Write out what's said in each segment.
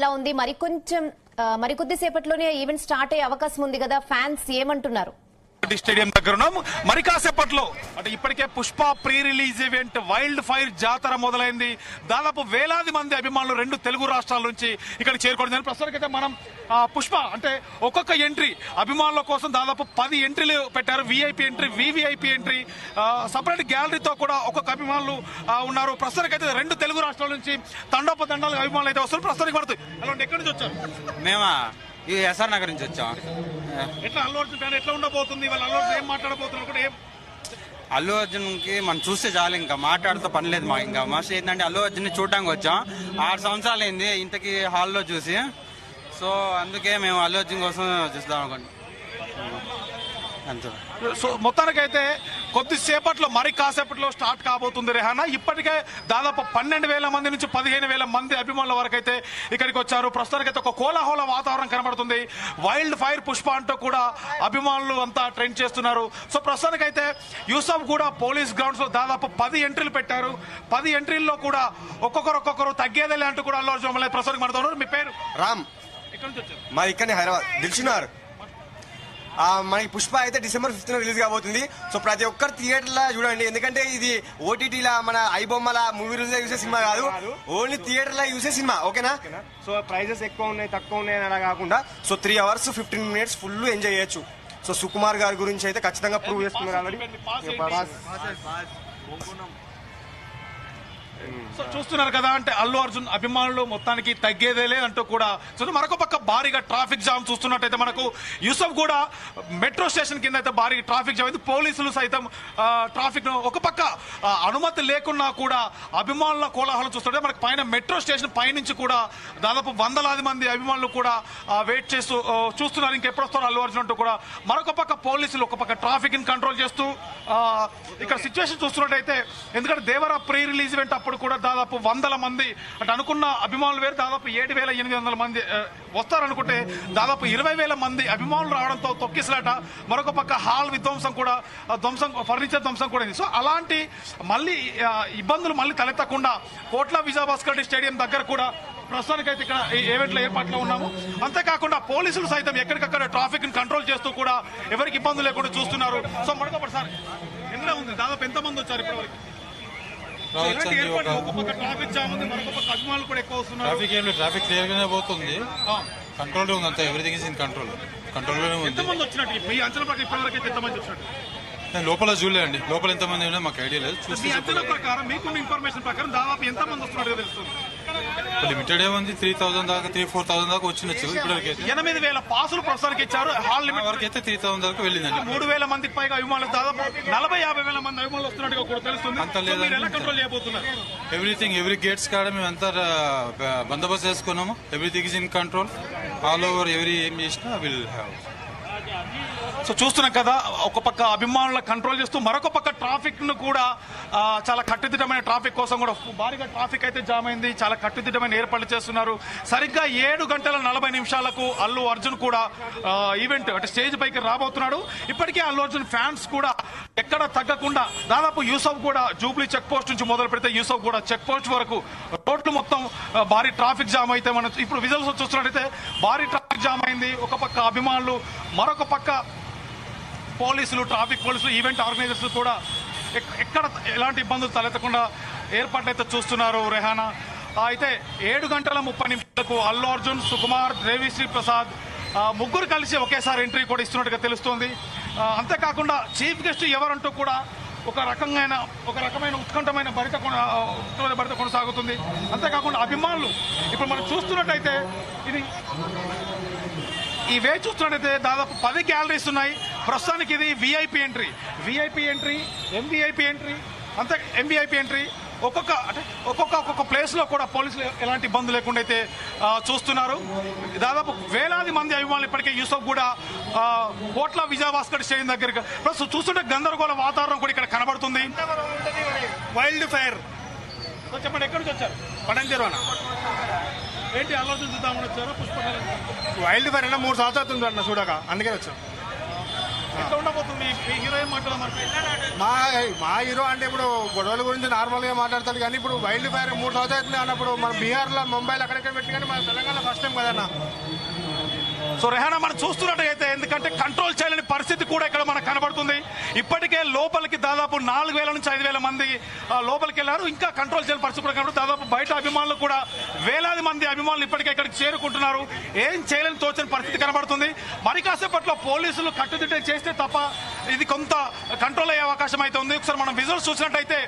ఎలా ఉంది మరికొద్ది సేపట్లోనే ఈవెంట్ స్టార్ట్ అయ్యే అవకాశం ఉంది కదా, ఫ్యాన్స్ ఏమంటున్నారు? స్టేడియం దగ్గర ఉన్నాం. మరి కాసేపట్లో అంటే ఇప్పటికే Pushpa pre release event wild fire జాతర మొదలైంది. దాదాపు వేలాది మంది అభిమానులు రెండు తెలుగు రాష్ట్రాల నుంచి ఇక్కడ చేరుకోవడం. ప్రస్తుతానికైతే మనం పుష్ప అంటే ఒక్కొక్క ఎంట్రీ అభిమానుల కోసం దాదాపు 10 ఎంట్రీలు పెట్టారు. VIP entry, VVIP entry, separate గ్యాలరీతో కూడా ఒక్కొక్క అభిమానులు ఉన్నారు. ప్రస్తుతానికైతే రెండు తెలుగు రాష్ట్రాల నుంచి తండోపతండాలుగా అభిమానులు అయితే వస్తారు. ప్రస్తుతానికి పడుతుంది. అలాంటి ఎక్కడి నుంచి వచ్చారు? మేమా ఈ ఎస్ఆర్ నగర్ నుంచి వచ్చాం. ఎట్లా అల్లు అర్జున్ ఫ్యాన్ ఎట్లా ఉండబోతుంది? వాళ్ళు అల్లు అర్జున్ ఏం మాట్లాడబోతున్నారు కూడా ఏం? అల్లు అర్జున్ కి మనం చూస్తే చాలు, ఇంకా మాట్లాడుతూ పని లేదు మాకు. ఇంకా మస్తు ఏంటంటే అల్లు అర్జున్ ని చూడటానికి వచ్చాం. 6 సంవత్సరాలు అయింది ఇంతకీ హాల్లో చూసి. సో అందుకే మేము అల్లు అర్జున్ కోసం చూస్తాం అనుకోండి. అంతే. సో మొత్తానికైతే కొద్దిసేపట్లో మరి కాసేపట్లో స్టార్ట్ కాబోతుంది రెహానా. ఇప్పటికే దాదాపు 12,000 మంది నుంచి 15,000 మంది అభిమానుల వరకు అయితే ఇక్కడికి వచ్చారు. ప్రస్తుతానికైతే ఒక కోలాహల వాతావరణం కనబడుతుంది. వైల్డ్ ఫైర్ పుష్ప అంటూ కూడా అభిమానులు అంతా ట్రెండ్ చేస్తున్నారు. సో ప్రస్తుతానికైతే యూసఫ్ కూడా పోలీస్ గ్రౌండ్స్ లో దాదాపు 10 ఎంట్రీలు పెట్టారు. 10 ఎంట్రీల్లో కూడా ఒక్కొక్కరు తగ్గేదేలే అంటూ కూడా అల్లు అర్జున్ ప్రస్తుతానికి మనతో ఉన్నారు. మీ పేరు? రామ్. ఇక్కడ నుంచి వచ్చారు? మా ఇక్కడనే హైదరాబాద్ దిల్చున్నారు. మనకి పుష్ప అయితే December 5th రిలీజ్ కాబోతుంది. సో ప్రతి ఒక్కరు థియేటర్లో చూడండి, ఎందుకంటే ఇది ఓటీటీలా మన ఐబొమ్మల మూవీ రిలీజ్ చూసే సినిమా కాదు, ఓన్లీ థియేటర్లో చూసే సినిమా. ఓకేనా? సో ప్రైజెస్ ఎక్కువ ఉన్నాయి తక్కువ ఉన్నాయి అలా కాకుండా so 3 hours 15 minutes full enjoy చేయొచ్చు. సో సుకుమార్ గారి గురించి అయితే ఖచ్చితంగా ప్రూవ్ చేసుకున్నారు ఆల్రెడీ. సో చూస్తున్నారు కదా, అంటే అల్లు అర్జున్ అభిమానులు మొత్తానికి తగ్గేదేలే అంటూ కూడా. సో మరొక పక్క భారీగా ట్రాఫిక్ జామ్ చూస్తున్నట్టయితే మనకు యూసఫ్ కూడా మెట్రో స్టేషన్ కింద అయితే భారీ ట్రాఫిక్ జామ్ అయితే పోలీసులు సైతం ట్రాఫిక్ ఒక పక్క అనుమతి లేకున్నా కూడా అభిమానుల కోలాహలం చూస్తుంటే మనకు పైన మెట్రో స్టేషన్ పైనుంచి కూడా దాదాపు వందలాది మంది అభిమానులు కూడా వెయిట్ చేస్తూ చూస్తున్నారు ఇంకెప్పుడు వస్తారు అల్లు అర్జున్ అంటూ కూడా. మరొక పక్క పోలీసులు ఒక పక్క ట్రాఫిక్ ని కంట్రోల్ చేస్తూ ఇక్కడ సిచ్యువేషన్ చూస్తున్నట్టయితే, ఎందుకంటే దేవరా ప్రీ రిలీజ్ ఈవెంట్ అప్పుడు కూడా దాదాపు 100 మంది అంటే అనుకున్న అభిమానులు వేరు, దాదాపు 7,800 మంది వస్తారనుకుంటే దాదాపు 20,000 మంది అభిమానులు రావడంతో తొక్కిసలాట. మరొక పక్క హాల్ విధ్వంసం కూడా ఫర్నిచర్ ధ్వంసం కూడా. సో అలాంటి మళ్ళీ ఇబ్బందులు మళ్ళీ తలెత్తకుండా కోట్ల విజయభాస్కర్ రెడ్డి స్టేడియం దగ్గర కూడా ప్రస్తుతానికైతే ఇక్కడ ఈవెంట్ల ఏర్పాట్లో ఉన్నాము. అంతేకాకుండా పోలీసులు సైతం ఎక్కడికక్కడ ట్రాఫిక్ ని కంట్రోల్ చేస్తూ కూడా ఎవరికి ఇబ్బందులు లేకుండా చూస్తున్నారు. సో మరొకటి సార్ ఎంత ఉంది, దాదాపు ఎంత మంది వచ్చారు ఇప్పటివరకు? ట్రాఫిక్ క్లియర్ గానే పోతుంది, కంట్రోల్ ఉంది, అంతా ఎవ్రీథింగ్ ఇస్ ఇన్ కంట్రోల్. కంట్రోల్లోనే ఉంది. నేను లోపల చూడలేండి, లోపల ఎంతమంది ఉన్నా మాకు ఐడియా లేదు. చూస్తే ప్రకారం మీకున్న ఇన్ఫర్మేషన్ ప్రకారం దాదాపు ఎంత మంది వస్తున్నట్టు తెలుస్తుంది? లిమిటెడ్ ఏముంది, 3,000 దాకా 3,000-4,000 దాకా వచ్చినచ్చు. ఇప్పటికైతే 8,000 పాసులు ప్రస్తుతానికి ఇచ్చారు. హాల్ లిమిట్ వరకు అయితే 3,000 దాకా వెళ్ళిందండి. 3,000 మందికి పైగా అభిమానులు, దాదాపు 40,000-50,000 మంది అభిమానులు వస్తున్నట్టుగా కూడా తెలుస్తుంది. అంత లేదు, ఎలా కంట్రోల్ చేయబోతున్నారు? ఎవ్రీథింగ్ ఎవ్రీ గేట్స్ కాడ మేము అంతా బందోబస్తు చేసుకున్నాము. Everything is in control. All over every ఏం చేసినా విల్ హ్యావ్. సో చూస్తున్నాం కదా, ఒక పక్క అభిమానుల కంట్రోల్ చేస్తూ మరొక పక్క ట్రాఫిక్ ను కూడా చాలా కట్టుదిట్టమైన ట్రాఫిక్ కోసం కూడా భారీగా ట్రాఫిక్ అయితే జామ్ అయింది. చాలా కట్టుదిట్టమైన ఏర్పాట్లు చేస్తున్నారు. సరిగ్గా 7:40 అల్లు అర్జున్ కూడా ఈవెంట్ అంటే స్టేజ్ పైకి రాబోతున్నాడు. ఇప్పటికే అల్లు అర్జున్ ఫ్యాన్స్ కూడా ఎక్కడ తగ్గకుండా దాదాపు యూసఫ్ కూడా జూబ్లీ చెక్ పోస్ట్ నుంచి మొదలు పెడితే యూసఫ్ కూడా చెక్ పోస్ట్ వరకు రోడ్లు మొత్తం భారీ ట్రాఫిక్ జామ్ అయితే మనం ఇప్పుడు విజువల్స్ చూస్తున్నట్టయితే భారీ ట్రాఫిక్ జామ్ అయింది. ఒక పక్క అభిమానులు, మరొక పక్క పోలీసులు, ట్రాఫిక్ పోలీసులు, ఈవెంట్ ఆర్గనైజర్స్ కూడా ఎక్కడ ఎలాంటి ఇబ్బందులు తలెత్తకుండా ఏర్పాట్లు అయితే చూస్తున్నారు రెహానా. అయితే 7:30 అల్లు అర్జున్, సుకుమార్, దేవిశ్రీ ప్రసాద్ ముగ్గురు కలిసి ఒకేసారి ఎంట్రీ కూడా ఇస్తున్నట్టుగా తెలుస్తోంది. అంతేకాకుండా చీఫ్ గెస్ట్ ఎవరంటూ కూడా ఒక రకమైన ఉత్కంఠమైన భరిత కొనసాగుతుంది. అంతేకాకుండా అభిమానులు ఇప్పుడు మనం చూస్తున్నట్టయితే ఈ వే చూస్తున్నట్టయితే దాదాపు 10 గ్యాలరీస్ ఉన్నాయి. ప్రస్తుతానికి ఇది విఐపి ఎంట్రీ, ఎంవిఐపి ఎంట్రీ, అంతే ఎంవిఐపి ఎంట్రీ. ఒక్కొక్క ప్లేస్ లో కూడా పోలీసులు ఎలాంటి ఇబ్బంది లేకుండా అయితే చూస్తున్నారు. దాదాపు వేలాది మంది అభిమానులు ఇప్పటికే యూసఫ్ కూడా కోట్ల విజయభాస్కర్ స్టేడియం దగ్గర ప్రస్తుతం చూస్తుంటే గందరగోళ వాతావరణం కూడా ఇక్కడ కనబడుతుంది. వైల్డ్ ఫైర్ చెప్పండి, ఎక్కడి నుంచి వచ్చారు? పడంజర్వానా ఏంటి అల్లు అర్జున్ చూద్దామని వచ్చారు? పుష్ప వైల్డ్ ఫైర్ అయినా 3 సంవత్సరాలు ఉంది అన్న చూడక, అందుకే వచ్చాం. ఎట్లా ఉండబోతుంది మీ హీరో ఏం మాట్లాడమంటే మా హీరో అంటే ఇప్పుడు గొడవల గురించి నార్మల్ గా మాట్లాడతాడు కానీ ఇప్పుడు వైల్డ్ ఫైర్ 3 రోజులు అవుతుంది అన్నప్పుడు మన బీహార్ లో ముంబైలో అక్కడిక్కడ పెట్టి కానీ మన తెలంగాణ ఫస్ట్ టైం కదన్నా. సో రెహానా మనం చూస్తున్నట్టయితే ఎందుకంటే కంట్రోల్ చేయలేని పరిస్థితి కూడా ఇక్కడ మనకు కనబడుతుంది. ఇప్పటికే లోపలికి దాదాపు 4,000 నుంచి 5,000 మంది లోపలికి వెళ్ళారు. ఇంకా కంట్రోల్ చేయలేని పరిస్థితి కూడా కనబడుతుంది. దాదాపు బయట అభిమానులు కూడా వేలాది మంది అభిమానులు ఇప్పటికే ఇక్కడికి చేరుకుంటున్నారు. ఏం చేయలేని తోచని పరిస్థితి కనబడుతుంది. మరి కాసేపట్లో పోలీసులు కట్టుదిట్టం చేస్తే తప్ప ఇది కొంత కంట్రోల్ అయ్యే అవకాశం అయితే ఉంది. ఒకసారి మనం విజువల్స్ చూసినట్టయితే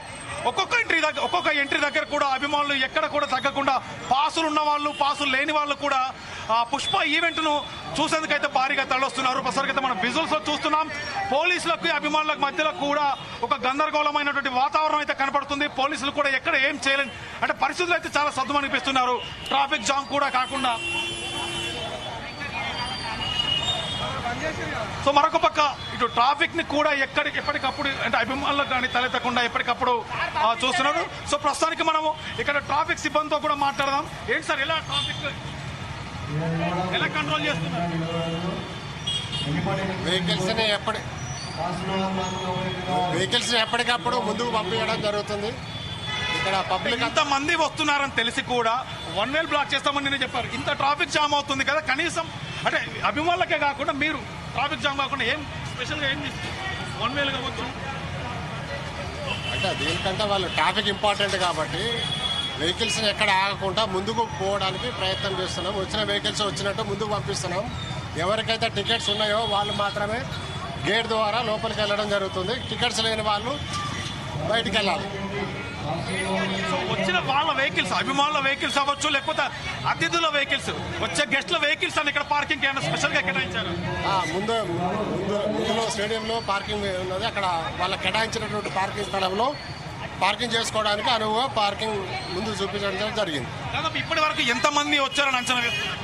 ఒక్కొక్క ఎంట్రీ దగ్గర కూడా అభిమానులు ఎక్కడ కూడా తగ్గకుండా పాసులు ఉన్న వాళ్ళు పాసులు లేని వాళ్ళు కూడా పుష్ప ఈవెంట్ ను చూసేందుకైతే భారీగా తరలిస్తున్నారు. ప్రస్తుతానికైతే మనం విజువల్స్ లో చూస్తున్నాం. పోలీసులకు అభిమానులకు మధ్యలో కూడా ఒక గందరగోళమైనటువంటి వాతావరణం అయితే కనపడుతుంది. పోలీసులు కూడా ఎక్కడ ఏం చేయలేని అంటే పరిస్థితులు అయితే చాలా సద్దుమనిపిస్తున్నారు. ట్రాఫిక్ జామ్ కూడా కాకుండా. సో మరొక పక్క ఇటు ట్రాఫిక్ ని కూడా ఎప్పటికప్పుడు అంటే అభిమానులకు కానీ తలెత్తకుండా ఎప్పటికప్పుడు చూస్తున్నారు. సో ప్రస్తుతానికి మనము ఇక్కడ ట్రాఫిక్ సిబ్బందితో కూడా మాట్లాడదాం. ఏంటి సార్ ఎలా ట్రాఫిక్ ఎలా కంట్రోల్ చేస్తున్నారు? వెహికల్స్ ఎప్పటికప్పుడు ముందుకు పంపించడం జరుగుతుంది. ఇక్కడ పబ్లిక్ ఇంత మంది వస్తున్నారని తెలిసి కూడా 1 వే బ్లాక్ చేస్తామని నేను చెప్పారు. ఇంత ట్రాఫిక్ జామ్ అవుతుంది కదా, కనీసం అంటే అభిమానులకే కాకుండా మీరు ట్రాఫిక్ జామ్ కాకుండా ఏం స్పెషల్గా ఏం 1 వేలు కావచ్చు అంటే దీనికంటే వాళ్ళు ట్రాఫిక్ ఇంపార్టెంట్ కాబట్టి వెహికల్స్ ఎక్కడ ఆగకుండా ముందుకు పోవడానికి ప్రయత్నం చేస్తున్నాం. వచ్చిన వెహికల్స్ వచ్చినట్టు ముందుకు పంపిస్తున్నాం. ఎవరికైతే టికెట్స్ ఉన్నాయో వాళ్ళు మాత్రమే గేట్ ద్వారా లోపలికి వెళ్ళడం జరుగుతుంది. టికెట్స్ లేని వాళ్ళు బయటికి వెళ్ళాలి. సో వచ్చిన వాళ్ళ వెహికల్స్ అభిమానుల వెహికల్స్ అవ్వచ్చు, లేకపోతే అతిథుల వెహికల్స్, వచ్చే గెస్ట్ల వెహికల్స్ అని ఇక్కడ పార్కింగ్ ఏమైనా స్పెషల్ గా కేటాయించారు? ముందులో స్టేడియంలో పార్కింగ్ ఉన్నది. అక్కడ వాళ్ళ కేటాయించినటువంటి పార్కింగ్ స్థలంలో పార్కింగ్ చేసుకోవడానికి అనువుగా పార్కింగ్ ముందు చూపించడం జరిగింది. దాదాపు ఇప్పటి వరకు ఎంతమంది వచ్చారని అంచనా వేస్తున్నారు?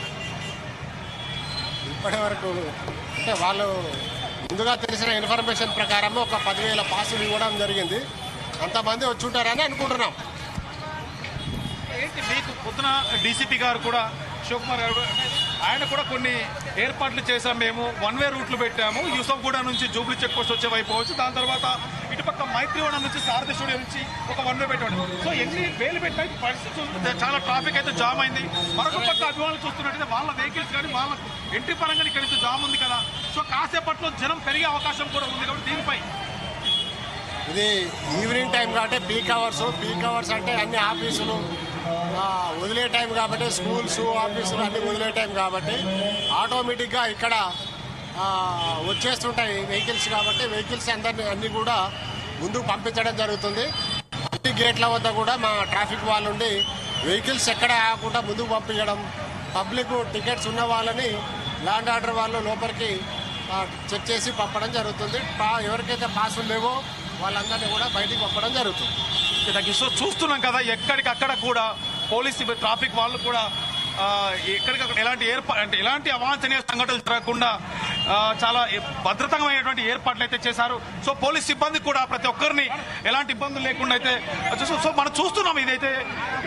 ఇప్పటి వరకు అంటే వాళ్ళు ముందుగా తెలిసిన ఇన్ఫర్మేషన్ ప్రకారం ఒక 10,000 పాసులు ఇవ్వడం జరిగింది. అంతమంది వచ్చి ఉంటారని అనుకుంటున్నాం. ఏంటి మీకు పొద్దున డీసీపీ గారు కూడా శివకుమార్ గారు ఆయన కూడా కొన్ని ఏర్పాట్లు చేశాం. మేము 1 వే రూట్లు పెట్టాము. యూసఫ్గూడ నుంచి జూబ్లీ చెక్ పోస్ట్ వచ్చే వైపు పోవచ్చు. దాని తర్వాత ఇటుపక్క మైత్రివనం నుంచి సారథి స్టూడియో నుంచి ఒక 1 వే పెట్టాడు. సో ఎన్ని వేలు పెట్టిన పరిస్థితి చాలా ట్రాఫిక్ అయితే జామ్ అయింది. మరొక పక్క అభిమానులు చూస్తున్నట్టయితే వాళ్ళ వెహికల్స్ కానీ వాళ్ళ ఎంట్రీ పరంగా ఇక్కడ నుంచి జామ్ ఉంది కదా. సో కాసేపట్లో జనం పెరిగే అవకాశం కూడా ఉంది కాబట్టి దీనిపై ఇది ఈవినింగ్ టైం కాబట్టి పీక్ అవర్స్ అంటే అన్ని ఆఫీసులు వదిలే టైం కాబట్టి స్కూల్స్ ఆఫీసులు అన్ని వదిలే టైం కాబట్టి ఆటోమేటిక్గా ఇక్కడ వచ్చేస్తుంటాయి వెహికల్స్ కాబట్టి వెహికల్స్ అన్ని కూడా ముందుకు పంపించడం జరుగుతుంది. అన్ని గేట్ల వద్ద కూడా మా ట్రాఫిక్ వాళ్ళు ఉండి వెహికల్స్ ఎక్కడ ఆగకుండా ముందుకు పంపించడం, పబ్లిక్ టికెట్స్ ఉన్న వాళ్ళని ల్యాండ్ ఆర్డర్ వాళ్ళు లోపలికి చెక్ చేసి పంపడం జరుగుతుంది. ఎవరికైతే పాసులు లేవో వాళ్ళందరినీ కూడా బయటికి పంపడం జరుగుతుంది. సో చూస్తున్నాం కదా ఎక్కడికక్కడ కూడా పోలీసు ట్రాఫిక్ వాళ్ళు కూడా ఎక్కడికక్కడ ఎలాంటి అవాంఛనీయ సంఘటనలు జరగకుండా చాలా భద్రతమైనటువంటి ఏర్పాట్లు అయితే చేశారు. సో పోలీస్ సిబ్బంది కూడా ప్రతి ఒక్కరిని ఎలాంటి ఇబ్బందులు లేకుండా అయితే సో మనం చూస్తున్నాం. ఇదైతే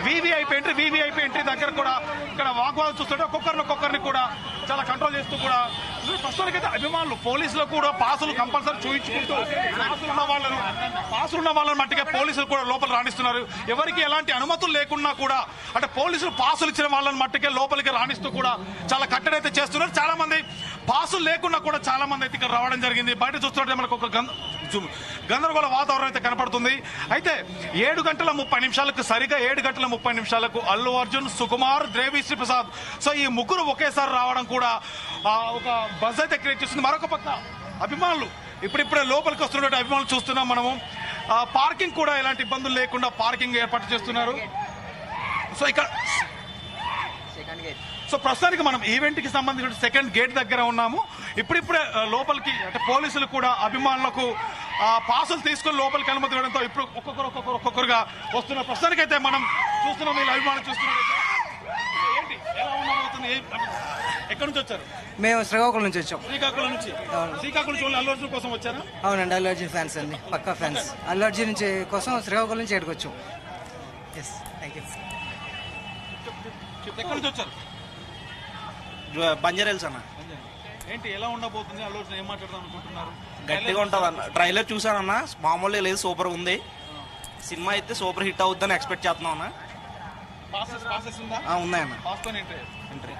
వీవీఐపీ ఎంట్రీ దగ్గర కూడా ఇక్కడ వాగ్వాదం చూస్తుంటే ఒక్కొక్కరిని కూడా చాలా కంట్రోల్ చేస్తూ కూడా ప్రస్తుతానికి అయితే అభిమానులు పోలీసులు కూడా పాసులు కంపల్సరీ చూయించుకుంటూ పాసులు ఉన్న వాళ్ళని మట్టిగా పోలీసులు కూడా లోపల రాణిస్తున్నారు. ఎవరికి ఎలాంటి అనుమతులు లేకున్నా కూడా అంటే పోలీసులు పాసులు ఇచ్చిన వాళ్ళని మట్టికే లోపలికి రాణిస్తూ కూడా చాలా కట్టడైతే చేస్తున్నారు. చాలా మంది పాసులు లేకున్నా కూడా చాలా మంది అయితే ఇక్కడ రావడం జరిగింది. బయట చూస్తుంటే మనకు ఒక గందరగోళ వాతావరణం అయితే కనపడుతుంది. అయితే 7:30 సరిగా 7:30 అల్లు అర్జున్, సుకుమార్, దేవిశ్రీ ప్రసాద్ సో ఈ ముగ్గురు ఒకేసారి రావడం కూడా ఒక బజ్ అయితే క్రియేట్ చేస్తుంది. మరొక పక్క అభిమానులు ఇప్పుడిప్పుడే లోపలికి వస్తున్నటువంటి అభిమానులు చూస్తున్నాం మనము. పార్కింగ్ కూడా ఎలాంటి ఇబ్బందులు లేకుండా పార్కింగ్ ఏర్పాటు చేస్తున్నారు. సో ఇక్కడ సో ప్రస్తుతానికి మనం ఈవెంట్ కి సంబంధించిన సెకండ్ గేట్ దగ్గర ఉన్నాము. ఇప్పుడిప్పుడే లోపలికి అంటే పోలీసులు కూడా అభిమానులకు పాసులు తీసుకుని లోపలికి అనుమతి ఇవ్వడంతో ఇప్పుడు ఒక్కొక్కరుగా వస్తున్నారు. ప్రస్తుతానికి అయితే మనం చూస్తున్నాం వీళ్ళ అభిమానులు చూస్తున్నట్టు ఏంటి ఎలా ఉండబోతుంది? ఎక్కడి నుంచి వచ్చారు? మేము శ్రీకాకుళం నుంచి వచ్చాం. శ్రీకాకుళం నుంచి అల్లు అర్జున్ కోసం వచ్చారా? అవునండి, అల్లు అర్జున్ ఫ్యాన్స్ అండి, పక్కా ఫ్యాన్స్. అల్లు అర్జున్ నుంచి కోసం శ్రీకాకుళం నుంచి ఎక్కడికి వచ్చాం. Yes, thank you. ఎక్కడి నుంచి వచ్చారు? బంజారాల్స్ అన్న. ఏంటి ఎలా ఉండబోతుంది అల్లు అర్జున్ ఏం మాట్లాడదాం అనుకుంటున్నారు? గట్టిగా ఉంటుంది అన్న. ట్రైలర్ చూసానన్న, మామూలుగా లేదు, సూపర్ ఉంది. సినిమా అయితే సూపర్ హిట్ అవుతుందని ఎక్స్పెక్ట్ చేస్తున్నాం అన్న. పాసెస్ ఉందా? ఉన్నాయన్న. పాస్తో ఏంటి? ఎంట్రీ